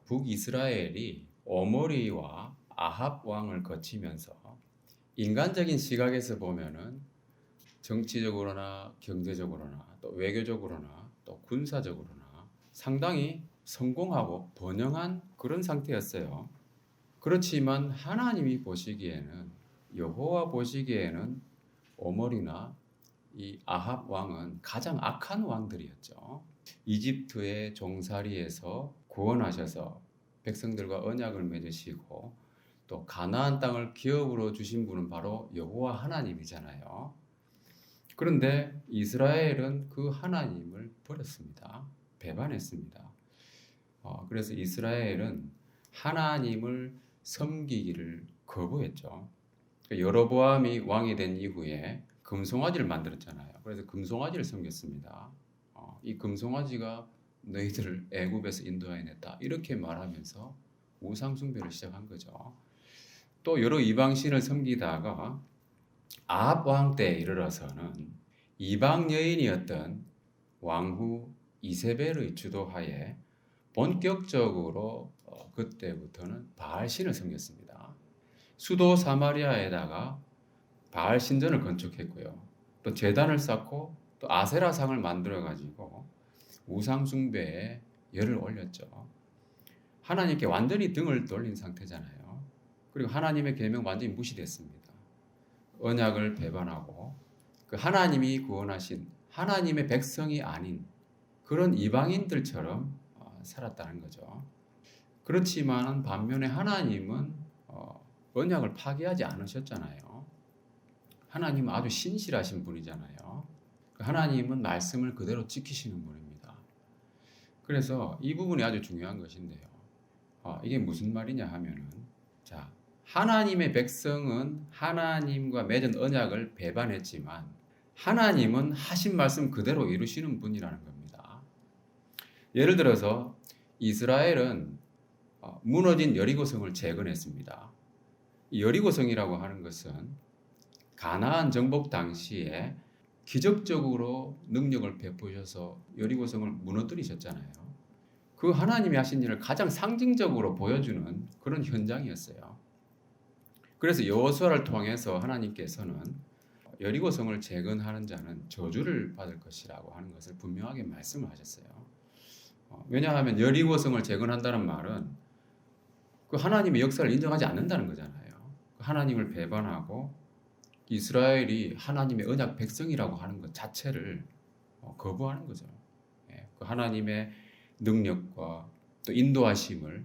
북이스라엘이 오므리와 아합 왕을 거치면서 인간적인 시각에서 보면은 정치적으로나 경제적으로나 또 외교적으로나 또 군사적으로나 상당히 성공하고 번영한 그런 상태였어요. 그렇지만 하나님이 보시기에는 여호와 보시기에는 오므리나 이 아합 왕은 가장 악한 왕들이었죠. 이집트의 종살이에서 구원하셔서 백성들과 언약을 맺으시고 또 가나안 땅을 기업으로 주신 분은 바로 여호와 하나님이잖아요. 그런데 이스라엘은 그 하나님을 버렸습니다. 배반했습니다. 그래서 이스라엘은 하나님을 섬기기를 거부했죠. 여로보암이 왕이 된 이후에 금송아지를 만들었잖아요. 그래서 금송아지를 섬겼습니다. 이 금송아지가 너희들을 애굽에서 인도해냈다 이렇게 말하면서 우상 숭배를 시작한 거죠. 또 여러 이방신을 섬기다가 아합 왕 때에 이르러서는 이방 여인이었던 왕후 이세벨의 주도하에 본격적으로 그때부터는 바알신을 섬겼습니다. 수도 사마리아에다가 바알 신전을 건축했고요. 또 제단을 쌓고 또 아세라상을 만들어 가지고 우상 숭배에 열을 올렸죠. 하나님께 완전히 등을 돌린 상태잖아요. 그리고 하나님의 계명 완전히 무시됐습니다. 언약을 배반하고 그 하나님이 구원하신 하나님의 백성이 아닌 그런 이방인들처럼 살았다는 거죠. 그렇지만 반면에 하나님은 언약을 파기하지 않으셨잖아요. 하나님은 아주 신실하신 분이잖아요. 하나님은 말씀을 그대로 지키시는 분입니다. 그래서 이 부분이 아주 중요한 것인데요. 이게 무슨 말이냐 하면은, 자, 하나님의 백성은 하나님과 맺은 언약을 배반했지만 하나님은 하신 말씀 그대로 이루시는 분이라는 겁니다. 예를 들어서 이스라엘은 무너진 여리고성을 재건했습니다. 이 여리고성이라고 하는 것은 가나안 정복 당시에 기적적으로 능력을 베푸셔서 여리고성을 무너뜨리셨잖아요. 그 하나님이 하신 일을 가장 상징적으로 보여주는 그런 현장이었어요. 그래서 여호수아를 통해서 하나님께서는 여리고성을 재건하는 자는 저주를 받을 것이라고 하는 것을 분명하게 말씀을 하셨어요. 왜냐하면 여리고성을 재건한다는 말은 그 하나님의 역사를 인정하지 않는다는 거잖아요. 하나님을 배반하고 이스라엘이 하나님의 언약 백성이라고 하는 것 자체를 거부하는 거죠. 그 하나님의 능력과 또 인도하심을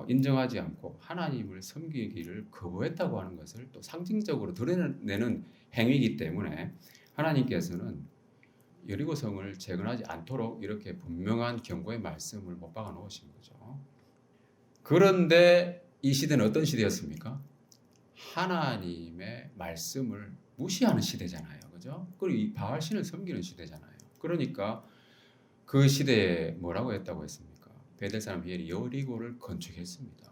인정하지 않고 하나님을 섬기기를 거부했다고 하는 것을 또 상징적으로 드러내는 행위이기 때문에 하나님께서는 여리고성을 재건하지 않도록 이렇게 분명한 경고의 말씀을 못 박아 놓으신 거죠. 그런데 이 시대는 어떤 시대였습니까? 하나님의 말씀을 무시하는 시대잖아요. 그죠? 그리고 이 바알신을 섬기는 시대잖아요. 그러니까 그 시대에 뭐라고 했다고 했습니까? 베델 사람 히엘이 여리고를 건축했습니다.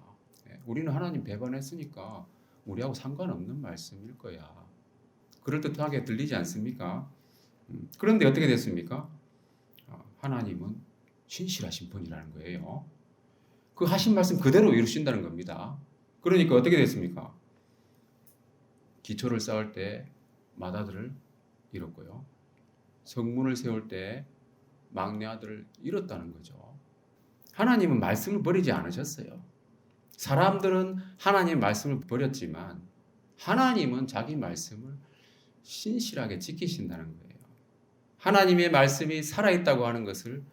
우리는 하나님 배반했으니까 우리하고 상관없는 말씀일 거야. 그럴듯하게 들리지 않습니까? 그런데 어떻게 됐습니까? 하나님은 신실하신 분이라는 거예요. 그 하신 말씀 그대로 이루신다는 겁니다. 그러니까 어떻게 됐습니까? 기초를 쌓을 때 맏아들을 잃었고요. 성문을 세울 때 막내 아들을 잃었다는 거죠. 하나님은 말씀을 버리지 않으셨어요. 사람들은 하나님의 말씀을 버렸지만 하나님은 자기 말씀을 신실하게 지키신다는 거예요. 하나님의 말씀이 살아있다고 하는 것을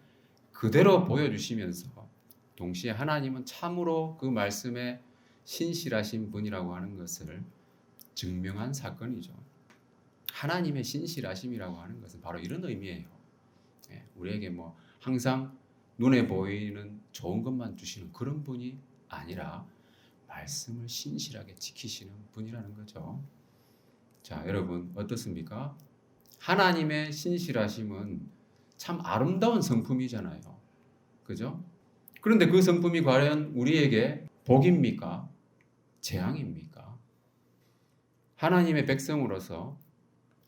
그대로 보여주시면서 동시에 하나님은 참으로 그 말씀에 신실하신 분이라고 하는 것을 증명한 사건이죠. 하나님의 신실하심이라고 하는 것은 바로 이런 의미예요. 우리에게 항상 눈에 보이는 좋은 것만 주시는 그런 분이 아니라 말씀을 신실하게 지키시는 분이라는 거죠. 자, 여러분 어떻습니까? 하나님의 신실하심은 참 아름다운 성품이잖아요. 그죠? 그런데 그 성품이 과연 우리에게 복입니까? 재앙입니까? 하나님의 백성으로서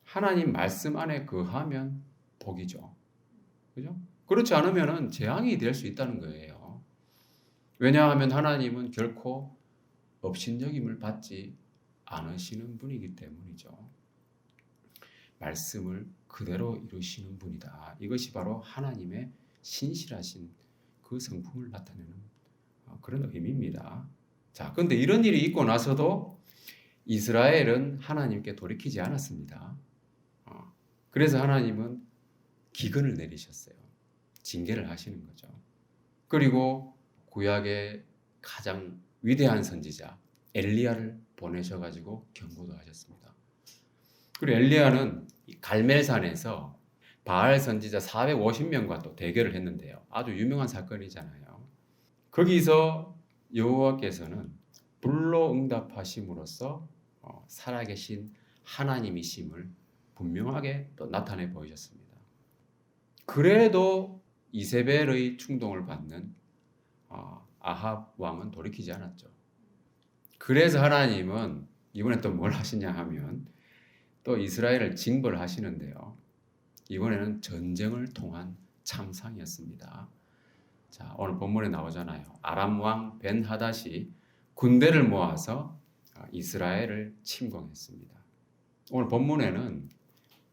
하나님 말씀 안에 거하면 복이죠. 그죠? 그렇지 않으면 재앙이 될 수 있다는 거예요. 왜냐하면 하나님은 결코 업신여김을 받지 않으시는 분이기 때문이죠. 말씀을 그대로 이루시는 분이다. 이것이 바로 하나님의 신실하신 그 성품을 나타내는 그런 의미입니다. 자, 그런데 이런 일이 있고 나서도 이스라엘은 하나님께 돌이키지 않았습니다. 그래서 하나님은 기근을 내리셨어요. 징계를 하시는 거죠. 그리고 구약의 가장 위대한 선지자 엘리야를 보내셔가지고 경고도 하셨습니다. 그리고 엘리야는 갈멜산에서 바알 선지자 450명과 또 대결을 했는데요. 아주 유명한 사건이잖아요. 거기서 여호와께서는 불로 응답하심으로써 살아계신 하나님이심을 분명하게 또 나타내 보이셨습니다. 그래도 이세벨의 충동을 받는 아합 왕은 돌이키지 않았죠. 그래서 하나님은 이번에 또 뭘 하시냐 하면 또 이스라엘을 징벌하시는데요. 이번에는 전쟁을 통한 참상이었습니다. 자, 오늘 본문에 나오잖아요. 아람 왕 벤하닷이 군대를 모아서 이스라엘을 침공했습니다. 오늘 본문에는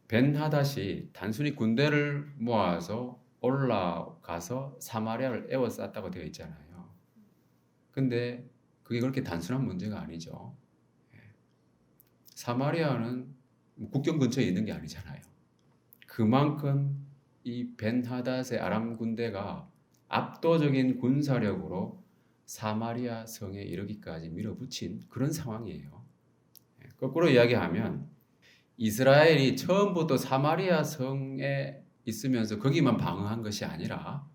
벤하닷이 단순히 군대를 모아서 올라가서 사마리아를 에워쌌다고 되어 있잖아요. 근데 그게 그렇게 단순한 문제가 아니죠. 사마리아는 국경 근처에 있는 게 아니잖아요. 그만큼 이 벤하닷의 아람 군대가 압도적인 군사력으로 사마리아 성에 이르기까지 밀어붙인 그런 상황이에요. 거꾸로 이야기하면 이스라엘이 처음부터 사마리아 성에 있으면서 거기만 방어한 것이 아니라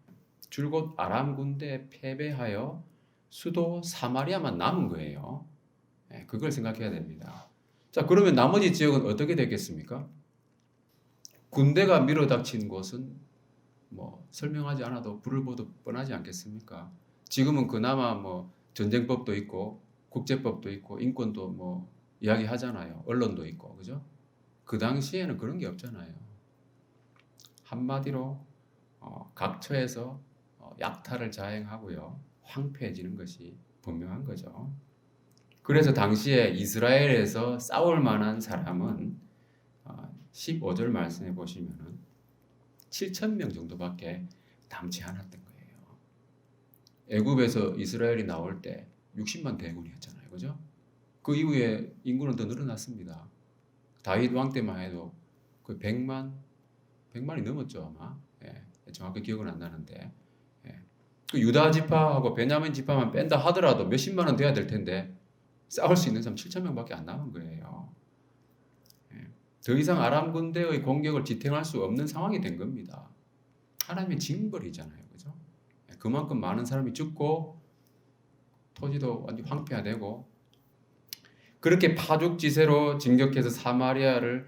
줄곧 아람 군대에 패배하여 수도 사마리아만 남은 거예요. 그걸 생각해야 됩니다. 자, 그러면 나머지 지역은 어떻게 됐겠습니까? 군대가 밀어닥친 곳은 뭐 설명하지 않아도 불을 보듯 뻔하지 않겠습니까? 지금은 그나마 뭐 전쟁법도 있고 국제법도 있고 인권도 뭐 이야기하잖아요. 언론도 있고, 그죠? 그 당시에는 그런 게 없잖아요. 한마디로 각처에서 약탈을 자행하고요. 황폐해지는 것이 분명한 거죠. 그래서 당시에 이스라엘에서 싸울 만한 사람은 15절 말씀해 보시면은 7,000명 정도밖에 남지 않았던 거예요. 애굽에서 이스라엘이 나올 때 60만 대군이었잖아요. 그죠? 그 이후에 인구는 더 늘어났습니다. 다윗 왕 때만 해도 그 100만이 넘었죠, 아마. 정확히 기억은 안 나는데. 그 유다 지파하고 베냐민 지파만 뺀다 하더라도 몇십만은 돼야 될 텐데 싸울 수 있는 사람 7,000명밖에 안 남은 거예요. 더 이상 아람 군대의 공격을 지탱할 수 없는 상황이 된 겁니다. 하나님의 징벌이잖아요. 그죠? 그만큼 많은 사람이 죽고 토지도 완전 황폐화되고 그렇게 파죽지세로 진격해서 사마리아를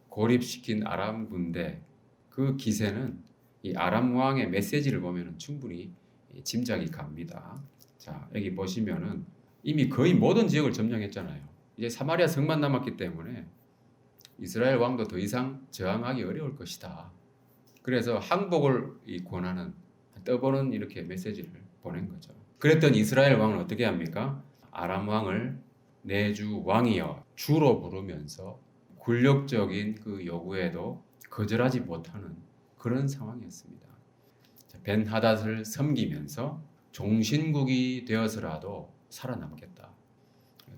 고립시킨 아람 군대 그 기세는 이 아람 왕의 메시지를 보면 충분히 짐작이 갑니다. 자, 여기 보시면은 이미 거의 모든 지역을 점령했잖아요. 이제 사마리아 성만 남았기 때문에 이스라엘 왕도 더 이상 저항하기 어려울 것이다. 그래서 항복을 권하는 떠보는 이렇게 메시지를 보낸 거죠. 그랬던 이스라엘 왕은 어떻게 합니까? 아람 왕을 내주 왕이여 주로 부르면서 굴욕적인 그 요구에도 거절하지 못하는 그런 상황이었습니다. 벤하닷을 섬기면서 종신국이 되어서라도 살아남겠다.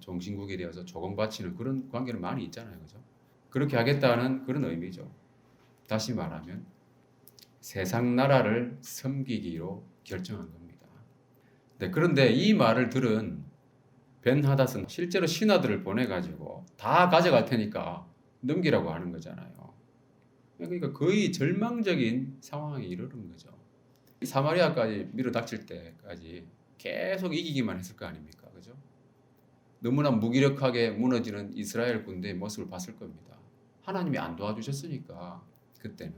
종신국이 되어서 조공 바치는 그런 관계는 많이 있잖아요. 그죠? 그렇게 하겠다는 그런 의미죠. 다시 말하면 세상 나라를 섬기기로 결정한 겁니다. 네, 그런데 이 말을 들은 벤하닷은 실제로 신하들을 보내가지고 다 가져갈 테니까 넘기라고 하는 거잖아요. 그러니까 거의 절망적인 상황에 이르는 거죠. 사마리아까지 밀어닥칠 때까지 계속 이기기만 했을 거 아닙니까? 그죠? 너무나 무기력하게 무너지는 이스라엘 군대의 모습을 봤을 겁니다. 하나님이 안 도와주셨으니까 그때는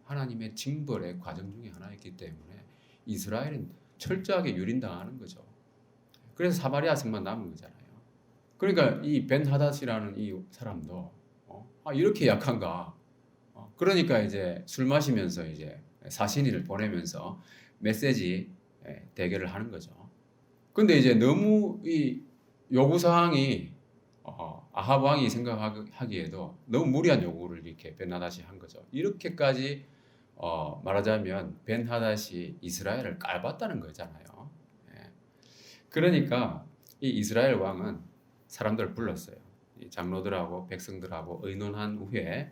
하나님의 징벌의 과정 중에 하나였기 때문에 이스라엘은 철저하게 유린당하는 거죠. 그래서 사마리아 성만 남은 거잖아요. 그러니까 이 벤하닷이라는 이 사람도 이렇게 약한가? 그러니까 이제 술 마시면서 이제 사신이를 보내면서 메시지 대결을 하는 거죠. 근데 이제 너무 이 요구 사항이 아합 왕이 생각하기에도 너무 무리한 요구를 이렇게 벤하닷이 한 거죠. 이렇게까지 말하자면 벤하닷이 이스라엘을 깔봤다는 거잖아요. 예. 그러니까 이 이스라엘 왕은 사람들을 불렀어요. 이 장로들하고 백성들하고 의논한 후에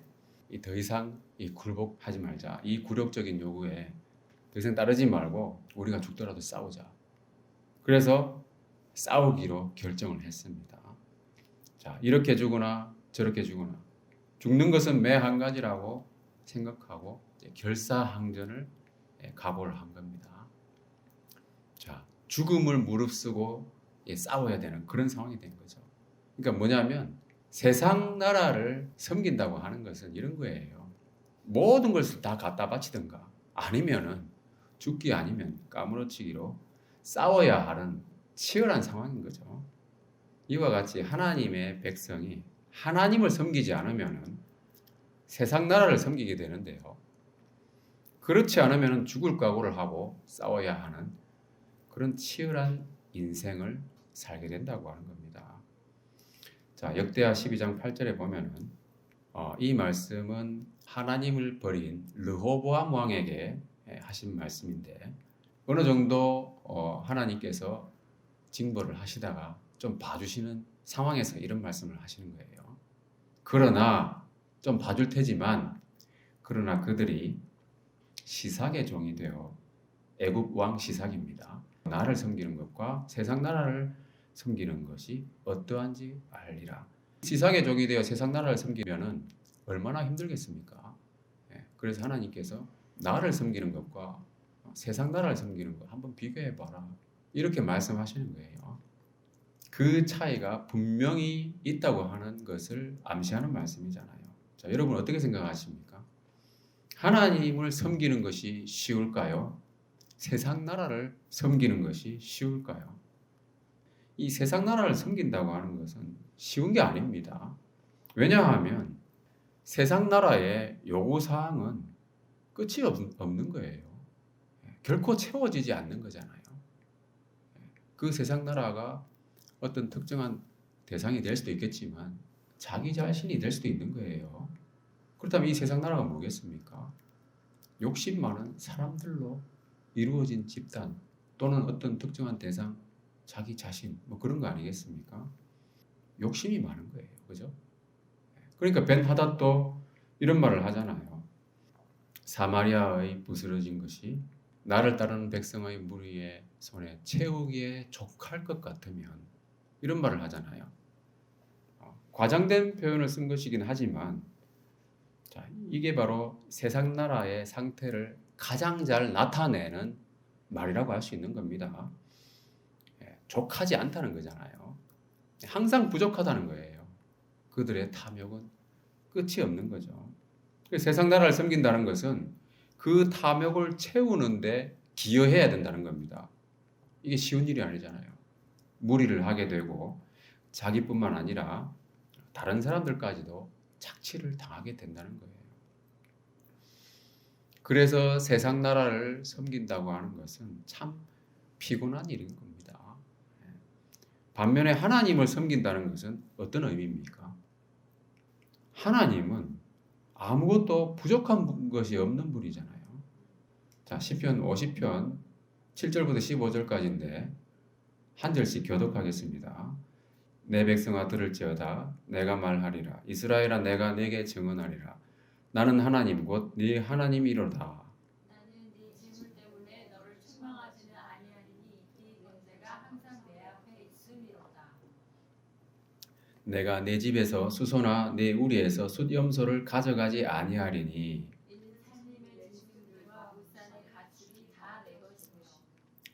더 이상 이 굴복하지 말자. 이 굴욕적인 요구에 더 이상 따르지 말고 우리가 죽더라도 싸우자. 그래서 싸우기로 결정을 했습니다. 자, 이렇게 죽으나 저렇게 죽으나 죽는 것은 매 한 가지라고 생각하고 결사항전을 각오를 한 겁니다. 자, 죽음을 무릅쓰고 싸워야 되는 그런 상황이 된 거죠. 그러니까 뭐냐면 세상 나라를 섬긴다고 하는 것은 이런 거예요. 모든 것을 다 갖다 바치든가 아니면은 죽기 아니면 까무러치기로 싸워야 하는 치열한 상황인 거죠. 이와 같이 하나님의 백성이 하나님을 섬기지 않으면 세상 나라를 섬기게 되는데요. 그렇지 않으면 죽을 각오를 하고 싸워야 하는 그런 치열한 인생을 살게 된다고 하는 겁니다. 자, 역대하 12장 8절에 보면은 이 말씀은 하나님을 버린 르호보암 왕에게 하신 말씀인데 어느 정도 하나님께서 징벌을 하시다가 좀 봐주시는 상황에서 이런 말씀을 하시는 거예요. 그러나 좀 봐줄 테지만 그러나 그들이 시삭의 종이 되어 애굽 왕 시삭입니다. 나를 섬기는 것과 세상 나라를 섬기는 것이 어떠한지 알리라. 시삭의 종이 되어 세상 나라를 섬기면은 얼마나 힘들겠습니까? 그래서 하나님께서 나를 섬기는 것과 세상 나라를 섬기는 것 한번 비교해 봐라. 이렇게 말씀하시는 거예요. 그 차이가 분명히 있다고 하는 것을 암시하는 말씀이잖아요. 자, 여러분 어떻게 생각하십니까? 하나님을 섬기는 것이 쉬울까요? 세상 나라를 섬기는 것이 쉬울까요? 이 세상 나라를 섬긴다고 하는 것은 쉬운 게 아닙니다. 왜냐하면 세상 나라의 요구사항은 끝이 없는 거예요. 결코 채워지지 않는 거잖아요. 그 세상 나라가 어떤 특정한 대상이 될 수도 있겠지만 자기 자신이 될 수도 있는 거예요. 그렇다면 이 세상 나라가 뭐겠습니까? 욕심 많은 사람들로 이루어진 집단 또는 어떤 특정한 대상, 자기 자신 뭐 그런 거 아니겠습니까? 욕심이 많은 거예요. 그죠? 그러니까 벤하닷도 이런 말을 하잖아요. 사마리아의 부스러진 것이 나를 따르는 백성의 무리의 손에 채우기에 족할 것 같으면 이런 말을 하잖아요. 과장된 표현을 쓴 것이긴 하지만 자, 이게 바로 세상 나라의 상태를 가장 잘 나타내는 말이라고 할 수 있는 겁니다. 족하지 않다는 거잖아요. 항상 부족하다는 거예요. 그들의 탐욕은 끝이 없는 거죠. 세상 나라를 섬긴다는 것은 그 탐욕을 채우는데 기여해야 된다는 겁니다. 이게 쉬운 일이 아니잖아요. 무리를 하게 되고 자기뿐만 아니라 다른 사람들까지도 착취를 당하게 된다는 거예요. 그래서 세상 나라를 섬긴다고 하는 것은 참 피곤한 일인 겁니다. 반면에 하나님을 섬긴다는 것은 어떤 의미입니까? 하나님은 아무것도 부족한 것이 없는 분이잖아요. 자, 시편 50편 7절부터 15절까지인데 한 절씩 교독하겠습니다. 내 백성아 들을지어다 내가 말하리라 이스라엘아 내가 네게 증언하리라 나는 하나님 곧 네 하나님이로다. 나는 네 재물 때문에 너를 책망하지는 아니하리니 네 번제가 항상 내 앞에 있음이로다. 내가 내 집에서 수소나 내 우리에서 숫염소를 가져가지 아니하리니 이는 산림의 짐승들과 울산의 가축이 다 내 것이며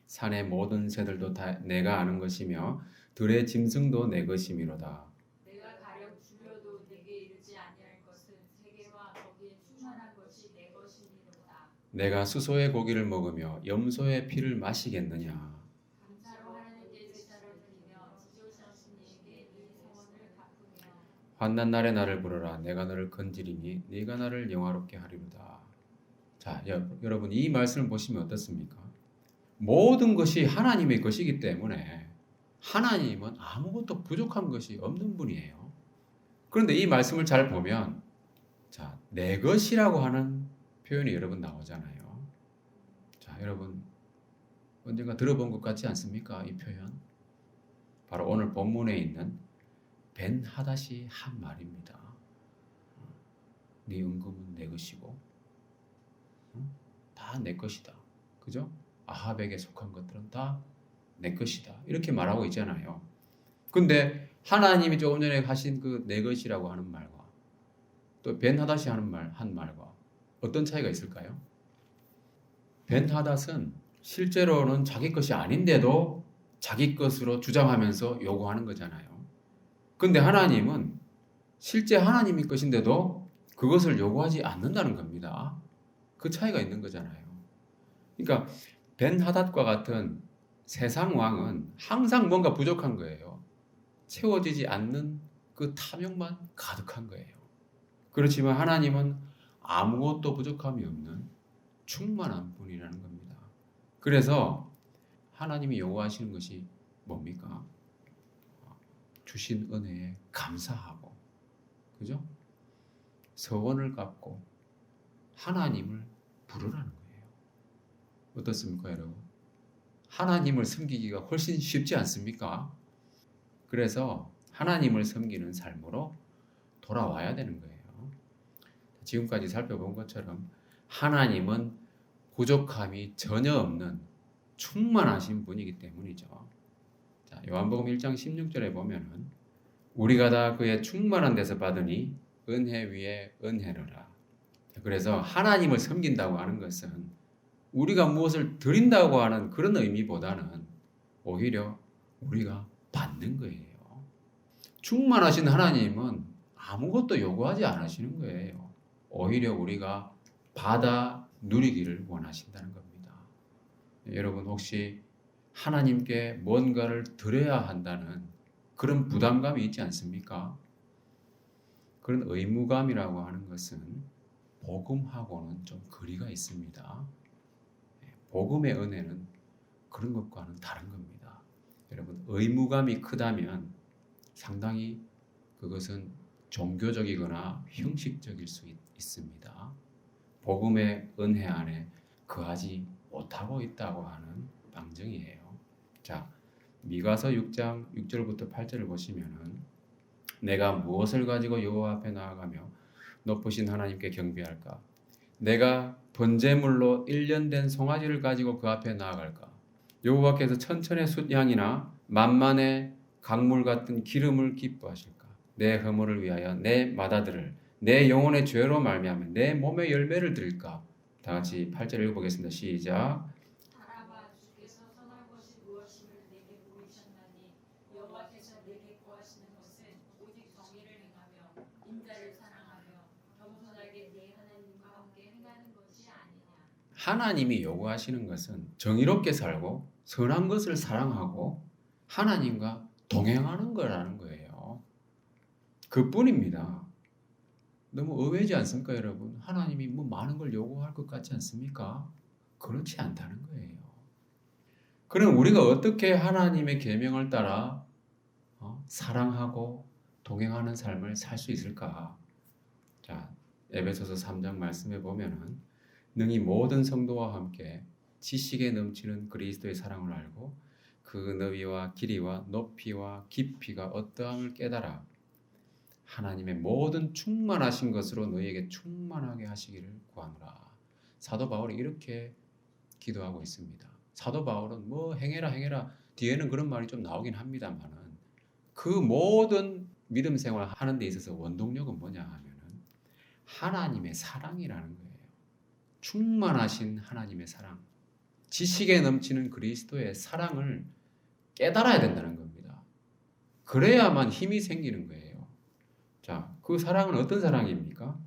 산의 모든 새들도 다 내가 아는 것이며 들의 짐승도 내 것이미로다. 내가 가령 줄여도 내게 이르지 아니할 것은 세계와 거기에 충만한 것이 내 것이니로다. 내가 수소의 고기를 먹으며 염소의 피를 마시겠느냐. 감사로 하나님께 제사를 드리며 지존하시니에게 네 세원을 갚으며 환난 날에 나를 부르라 내가 너를 건지리니 네가 나를 영화롭게 하리로다. 자, 여러분 이 말씀을 보시면 어떻습니까? 모든 것이 하나님의 것이기 때문에 하나님은 아무것도 부족한 것이 없는 분이에요. 그런데 이 말씀을 잘 보면 자, 내 것이라고 하는 표현이 여러 번 나오잖아요. 자, 여러분 언젠가 들어본 것 같지 않습니까? 이 표현. 바로 오늘 본문에 있는 벤 하닷이 한 말입니다. 네 은금은 내 것이고 다 내 것이다. 그죠? 아합에게 속한 것들은 다 내 것이다. 이렇게 말하고 있잖아요. 근데 하나님이 조금 전에 하신 그 내 것이라고 하는 말과 또 벤 하닷이 하는 한 말과 어떤 차이가 있을까요? 벤 하닷은 실제로는 자기 것이 아닌데도 자기 것으로 주장하면서 요구하는 거잖아요. 근데 하나님은 실제 하나님의 것인데도 그것을 요구하지 않는다는 겁니다. 그 차이가 있는 거잖아요. 그러니까 벤 하닷과 같은 세상 왕은 항상 뭔가 부족한 거예요. 채워지지 않는 그 탐욕만 가득한 거예요. 그렇지만 하나님은 아무것도 부족함이 없는 충만한 분이라는 겁니다. 그래서 하나님이 요구하시는 것이 뭡니까? 주신 은혜에 감사하고, 그죠? 서원을 갚고 하나님을 부르라는 거예요. 어떻습니까, 여러분? 하나님을 섬기기가 훨씬 쉽지 않습니까? 그래서 하나님을 섬기는 삶으로 돌아와야 되는 거예요. 지금까지 살펴본 것처럼 하나님은 부족함이 전혀 없는 충만하신 분이기 때문이죠. 자, 요한복음 1장 16절에 보면은 우리가 다 그의 충만한 데서 받으니 은혜 위에 은혜로라. 그래서 하나님을 섬긴다고 하는 것은 우리가 무엇을 드린다고 하는 그런 의미보다는 오히려 우리가 받는 거예요. 충만하신 하나님은 아무것도 요구하지 않으시는 거예요. 오히려 우리가 받아 누리기를 원하신다는 겁니다. 여러분 혹시 하나님께 뭔가를 드려야 한다는 그런 부담감이 있지 않습니까? 그런 의무감이라고 하는 것은 복음하고는 좀 거리가 있습니다. 복음의 은혜는 그런 것과는 다른 겁니다. 여러분 의무감이 크다면 상당히 그것은 종교적이거나 형식적일 수 있습니다. 복음의 은혜 안에 거하지 못하고 있다고 하는 방증이에요. 자, 미가서 6장 6절부터 8절을 보시면은 내가 무엇을 가지고 여호와 앞에 나아가며 높으신 하나님께 경배할까? 내가 번제물로 1년 된 송아지를 가지고 그 앞에 나아갈까? 여호와께서 천천의 숫양이나 만만의 강물 같은 기름을 기뻐하실까? 내 허물을 위하여 내 맏아들을 내 영혼의 죄로 말미암아 내 몸의 열매를 드릴까? 다 같이 8절 읽어보겠습니다. 시작. 바라봐 주께서 선할 것이 무엇임을 내게 보이셨나니 여호와께서 내게 구하시는 것은 오직 정의를 행하며 인자를 사랑하며 겸손하게 네 하나님과 함께 행하는 것이 아니냐. 하나님이 요구하시는 것은 정의롭게 살고 선한 것을 사랑하고 하나님과 동행하는 거라는 거예요. 그뿐입니다. 너무 의외지 않습니까, 여러분? 하나님이 뭐 많은 걸 요구할 것 같지 않습니까? 그렇지 않다는 거예요. 그럼 우리가 어떻게 하나님의 계명을 따라 사랑하고 동행하는 삶을 살 수 있을까? 자, 에베소서 3장 말씀에 보면은 능히 모든 성도와 함께 지식에 넘치는 그리스도의 사랑을 알고 그 너비와 길이와 높이와 깊이가 어떠함을 깨달아 하나님의 모든 충만하신 것으로 너희에게 충만하게 하시기를 구하노라. 사도 바울이 이렇게 기도하고 있습니다. 사도 바울은 뭐 행해라 행해라 뒤에는 그런 말이 좀 나오긴 합니다만은 그 모든 믿음 생활 하는 데 있어서 원동력은 뭐냐 하면은 하나님의 사랑이라는 거예요. 충만하신 하나님의 사랑, 지식에 넘치는 그리스도의 사랑을 깨달아야 된다는 겁니다. 그래야만 힘이 생기는 거예요. 자, 그 사랑은 어떤 사랑입니까?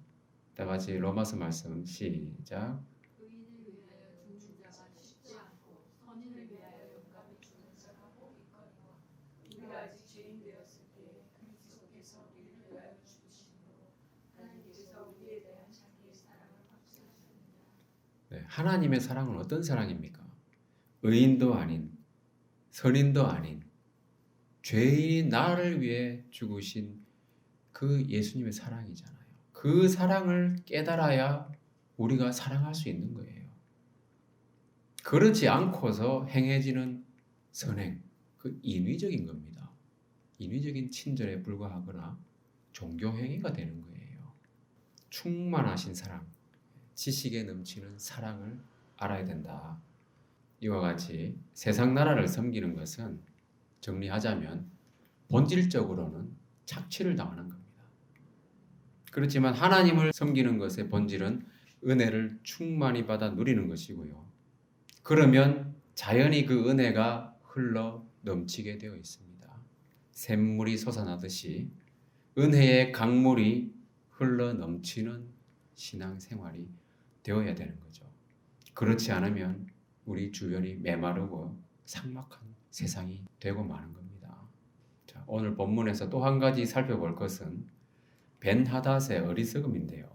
다 같이 로마서 말씀 시작. 의인을 위하여 죽는 자가 쉽지 않고 선인을 위하여 용감히 죽는 자가 꼭 있거니와 우리가 아직 죄인 되었을 때 그리스도께서 우리를 위하여 죽으심으로 하나님께서 우리에 대한 자기의 사랑을 확증하셨느니라. 네, 하나님의 사랑은 어떤 사랑입니까? 의인도 아닌 선인도 아닌 죄인이 나를 위해 죽으신 그 예수님의 사랑이잖아요. 그 사랑을 깨달아야 우리가 사랑할 수 있는 거예요. 그렇지 않고서 행해지는 선행, 그 인위적인 겁니다. 인위적인 친절에 불과하거나 종교 행위가 되는 거예요. 충만하신 사랑, 지식에 넘치는 사랑을 알아야 된다. 이와 같이 세상 나라를 섬기는 것은 정리하자면 본질적으로는 착취를 당하는 겁니다. 그렇지만 하나님을 섬기는 것의 본질은 은혜를 충만히 받아 누리는 것이고요. 그러면 자연히 그 은혜가 흘러 넘치게 되어 있습니다. 샘물이 솟아나듯이 은혜의 강물이 흘러 넘치는 신앙생활이 되어야 되는 거죠. 그렇지 않으면 우리 주변이 메마르고 삭막한 세상이 되고 마는 겁니다. 자, 오늘 본문에서 또 한 가지 살펴볼 것은 벤하닷의 어리석음인데요.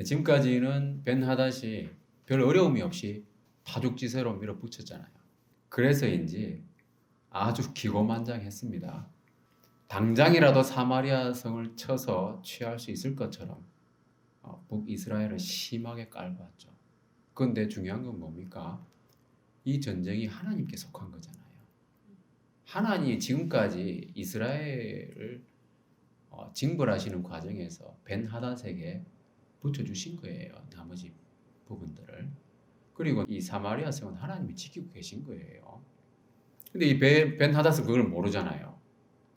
지금까지는 벤하닷이 별 어려움이 없이 다죽지세로 밀어붙였잖아요. 그래서인지 아주 기고만장했습니다. 당장이라도 사마리아 성을 쳐서 취할 수 있을 것처럼 북이스라엘을 심하게 깔보았죠. 그런데 중요한 건 뭡니까? 이 전쟁이 하나님께 속한 거잖아요. 하나님이 지금까지 이스라엘을 징벌하시는 과정에서 벤하닷에게 붙여주신 거예요. 나머지 부분들을. 그리고 이 사마리아 성은 하나님이 지키고 계신 거예요. 근데 이 벤하닷은 그걸 모르잖아요.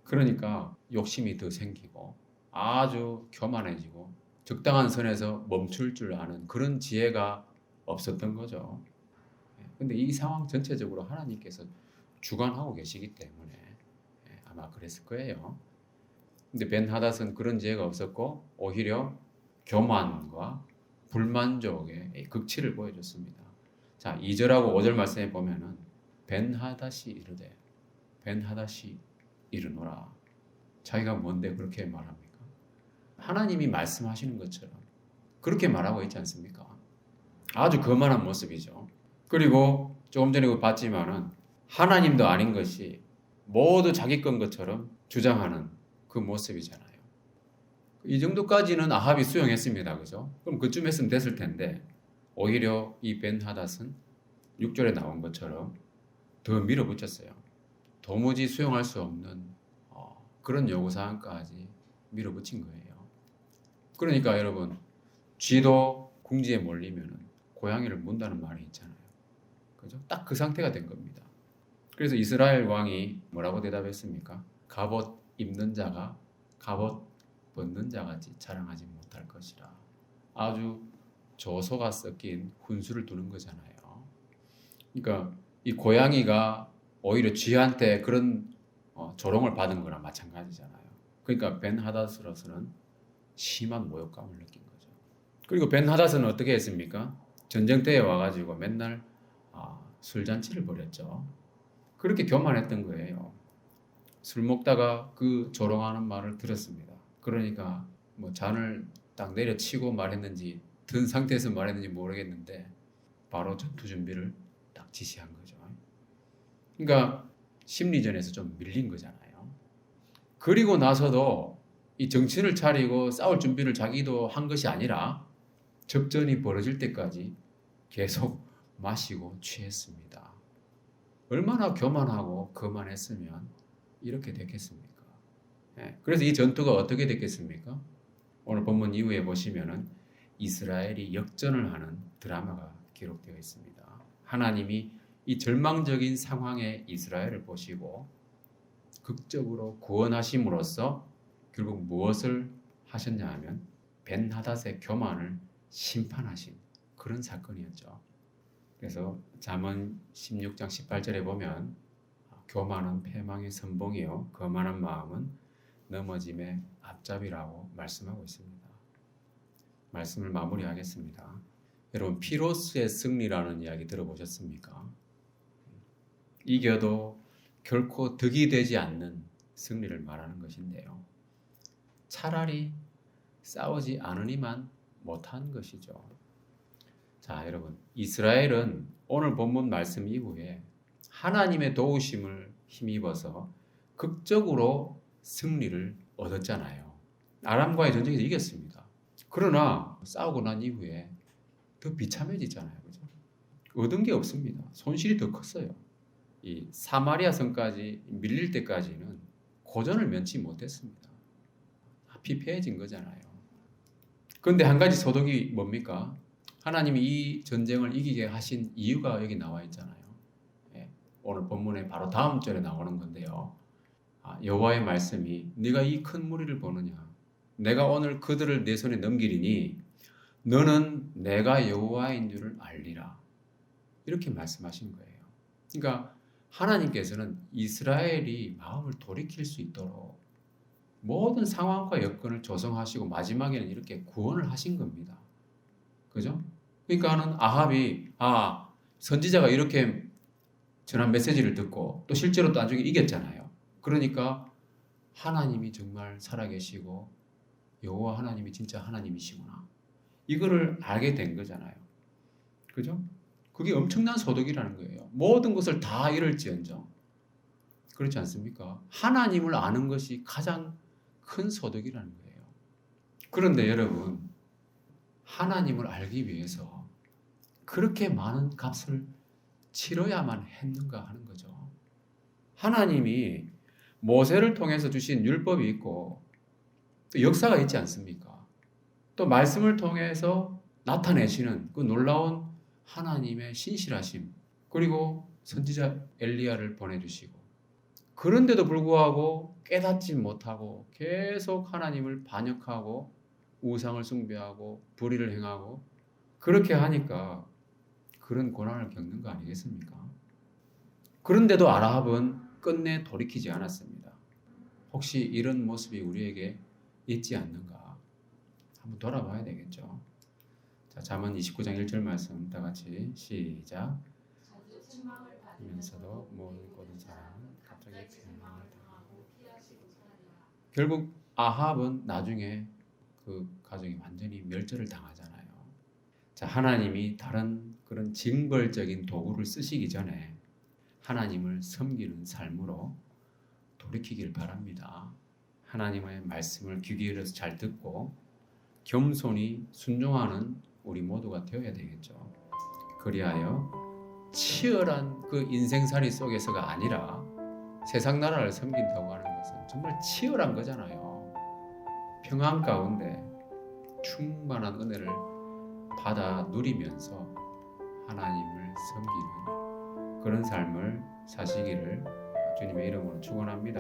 그러니까 욕심이 더 생기고 아주 교만해지고 적당한 선에서 멈출 줄 아는 그런 지혜가 없었던 거죠. 근데 이 상황 전체적으로 하나님께서 주관하고 계시기 때문에 아마 그랬을 거예요. 근데 벤하닷은 그런 지혜가 없었고 오히려 교만과 불만족의 극치를 보여줬습니다. 자, 2절하고 5절 말씀에 보면은 벤하닷이 이르되 벤하닷이 이르노라. 자기가 뭔데 그렇게 말합니까? 하나님이 말씀하시는 것처럼 그렇게 말하고 있지 않습니까? 아주 거만한 모습이죠. 그리고 조금 전에 봤지만은 하나님도 아닌 것이 모두 자기 건 것처럼 주장하는 그 모습이잖아요. 이 정도까지는 아합이 수용했습니다. 그죠? 그럼 그쯤 했으면 됐을 텐데 오히려 이 벤하닷은 6절에 나온 것처럼 더 밀어붙였어요. 도무지 수용할 수 없는 그런 요구사항까지 밀어붙인 거예요. 그러니까 여러분 쥐도 궁지에 몰리면 고양이를 문다는 말이 있잖아요. 그죠? 딱 그 상태가 된 겁니다. 그래서 이스라엘 왕이 뭐라고 대답했습니까? 갑옷 입는 자가 갑옷 벗는 자같이 자랑하지 못할 것이라. 아주 조소가 섞인 훈수를 두는 거잖아요. 그러니까 이 고양이가 오히려 쥐한테 그런 조롱을 받은 거랑 마찬가지잖아요. 그러니까 벤하닷으로서는 심한 모욕감을 느낀 거죠. 그리고 벤하닷은 어떻게 했습니까? 전쟁터에 와가지고 맨날 술잔치를 벌였죠. 그렇게 교만했던 거예요. 술 먹다가 그 조롱하는 말을 들었습니다. 그러니까 뭐 잔을 딱 내려치고 말했는지 든 상태에서 말했는지 모르겠는데 바로 전투 준비를 딱 지시한 거죠. 그러니까 심리전에서 좀 밀린 거잖아요. 그리고 나서도 이 정신을 차리고 싸울 준비를 자기도 한 것이 아니라 접전이 벌어질 때까지 계속 마시고 취했습니다. 얼마나 교만하고 거만했으면 이렇게 됐겠습니까? 그래서 이 전투가 어떻게 됐겠습니까? 오늘 본문 이후에 보시면은 이스라엘이 역전을 하는 드라마가 기록되어 있습니다. 하나님이 이 절망적인 상황의 이스라엘을 보시고 극적으로 구원하심으로써 결국 무엇을 하셨냐 하면 벤하닷의 교만을 심판하신 그런 사건이었죠. 그래서 잠언 16장 18절에 보면 교만은 패망의 선봉이요 거만한 마음은 넘어짐의 앞잡이라고 말씀하고 있습니다. 말씀을 마무리하겠습니다. 여러분 피로스의 승리라는 이야기 들어보셨습니까? 이겨도 결코 득이 되지 않는 승리를 말하는 것인데요. 차라리 싸우지 않으니만 못한 것이죠. 자, 여러분 이스라엘은 오늘 본문 말씀 이후에 하나님의 도우심을 힘입어서 극적으로 승리를 얻었잖아요. 아람과의 전쟁에서 이겼습니다. 그러나 싸우고 난 이후에 더 비참해지잖아요. 그죠? 얻은 게 없습니다. 손실이 더 컸어요. 이 사마리아 성까지 밀릴 때까지는 고전을 면치 못했습니다. 피폐해진 거잖아요. 그런데 한 가지 소득이 뭡니까? 하나님이 이 전쟁을 이기게 하신 이유가 여기 나와 있잖아요. 예, 오늘 본문에 바로 다음 절에 나오는 건데요. 여호와의 말씀이 네가 이 큰 무리를 보느냐? 내가 오늘 그들을 내 손에 넘기리니 너는 내가 여호와인 줄을 알리라. 이렇게 말씀하신 거예요. 그러니까 하나님께서는 이스라엘이 마음을 돌이킬 수 있도록 모든 상황과 여건을 조성하시고 마지막에는 이렇게 구원을 하신 겁니다. 그죠? 그러니까는 아합이 선지자가 이렇게 전한 메시지를 듣고 또 실제로 또 나중에 이겼잖아요. 그러니까 하나님이 정말 살아계시고 여호와 하나님이 진짜 하나님이시구나. 이거를 알게 된 거잖아요. 그죠? 그게 엄청난 소득이라는 거예요. 모든 것을 다 잃을지언정. 그렇지 않습니까? 하나님을 아는 것이 가장 큰 소득이라는 거예요. 그런데 여러분, 하나님을 알기 위해서 그렇게 많은 값을 치러야만 했는가 하는 거죠. 하나님이 모세를 통해서 주신 율법이 있고 또 역사가 있지 않습니까? 또 말씀을 통해서 나타내시는 그 놀라운 하나님의 신실하심, 그리고 선지자 엘리야를 보내주시고, 그런데도 불구하고 깨닫지 못하고 계속 하나님을 반역하고 우상을 숭배하고 불의를 행하고 그렇게 하니까 그런 고난을 겪는 거 아니겠습니까? 그런데도 아합은 끝내 돌이키지 않았습니다. 혹시 이런 모습이 우리에게 있지 않는가? 한번 돌아봐야 되겠죠. 자, 잠언 29장 1절 말씀 다 같이 시작. 자주 책망을 하면서도 모든 고든 사람은 갑자기 책망을 당하고 피하지 못하리라. 결국 아합은 나중에 그 가정이 완전히 멸절을 당하잖아요. 자, 하나님이 다른 그런 징벌적인 도구를 쓰시기 전에 하나님을 섬기는 삶으로 돌이키길 바랍니다. 하나님의 말씀을 귀 기울여서 잘 듣고 겸손히 순종하는 우리 모두가 되어야 되겠죠. 그리하여 치열한 그 인생살이 속에서가 아니라 세상 나라를 섬긴다고 하는 것은 정말 치열한 거잖아요. 평안 가운데 충만한 은혜를 받아 누리면서 하나님을 섬기는 그런 삶을 사시기를 주님의 이름으로 축원합니다.